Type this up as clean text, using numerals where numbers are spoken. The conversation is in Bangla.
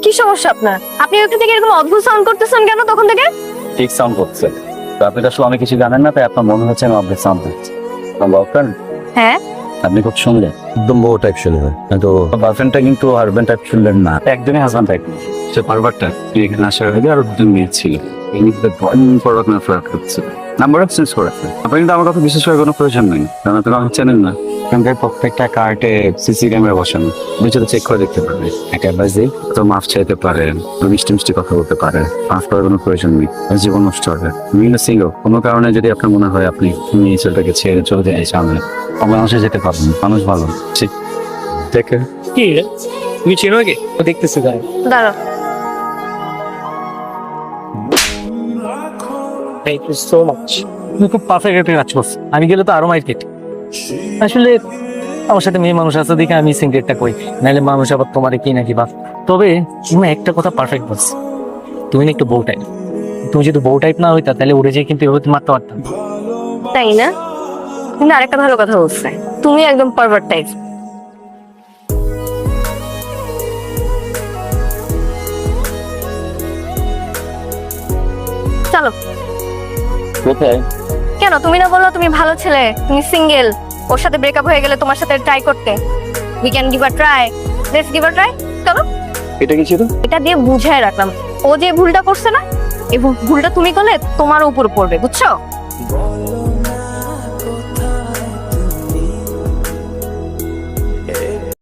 কি সমস্যা আপনার? আপনি ওখান থেকে এরকম অদ্ভুত সাউন্ড করতেছেন কেন তখন থেকে? ঠিক সাউন্ড করছে। তো আপনি তো আসলে আমি কিছু জানেন না, তাই আপনার মনে হচ্ছে আমি অবজেক্ট সাউন্ড করছি। আমার বয়ফ্রেন্ড, হ্যাঁ, আপনি খুব শুনলেন, একদম বউ টাইপ শুনবে কিন্তু গার্লফ্রেন্ডটা কিন্তু হাজবেন্ড টাইপ শুনলেন না, একদমই হাজবেন্ড টাইপ। সে পারভারটা এখানে আসার আগে আরো দুজন মেয়ে ছিল, এই নিয়ে ফ্লার্ট করছে, নাম্বার এক্সচেঞ্জ করেছে। আপনি কিন্তু আমার কথা বিশেষ করে কোনো প্রয়োজন নেই, কারণ আপনি আমাকে চেনেন না। এখানকার প্রত্যেকটা কার্টে সিসি ক্যামেরা বসানো, ভিতরে চেক করে দেখতে পারবে। একটা অ্যাডভাইস দিই, তো মাফ চাইতে পারেন, মিষ্টি মিষ্টি কথা বলতে পারেন, মাফ করার কোনো প্রয়োজন নেই, জীবন নষ্ট হবে। বিভিন্ন সিঙ্গল কোনো কারণে যদি আপনার মনে হয় আপনি এই ছেলেটাকে ছেড়ে চলে যেতে চান, মানুষে যেতে পারবেন, মানুষ ভালো। ঠিক দেখে কি রে তুমি চেনো কি? ও দেখতেছি গায়ে। দাঁড়াও। Thank you so much. তুমি খুব পারফেক্ট একটা কাজ করছো। আমি গেলে তো আরো মাইর কেটে। আসলে আমার সাথে মেয়ে মানুষ আছে দেখে আমি সিগারেটটা করি, নাহলে মানুষ আবার তোমার কি নাকি বা। তবে তুমি একটা কথা পারফেক্ট বলছো, তুমি না একটু বউ টাইপ। তুমি যদি বউ টাইপ না হইতা তাহলে উড়ে যেয়ে কিন্তু এভাবে মারতে পারতাম। তাই না? কিন্তু আরেকটা ভালো কথা বলছে, তুমি একদম পারভার্ট টাইপ। চলো। কোথায়? কেন তুমি না বললো তুমি ভালো ছেলে, তুমি সিঙ্গেল, ওর সাথে ব্রেকআপ হয়ে গেলে তোমার সাথে ট্রাই করতে? We can give a try, let's give a try. চলো। এটা কি ছিল? এটা দিয়ে বুঝায় রাখলাম, ও যে ভুলটা করছে না, এই ভুলটা তুমি করলে তোমার উপর পড়বে, বুঝছো?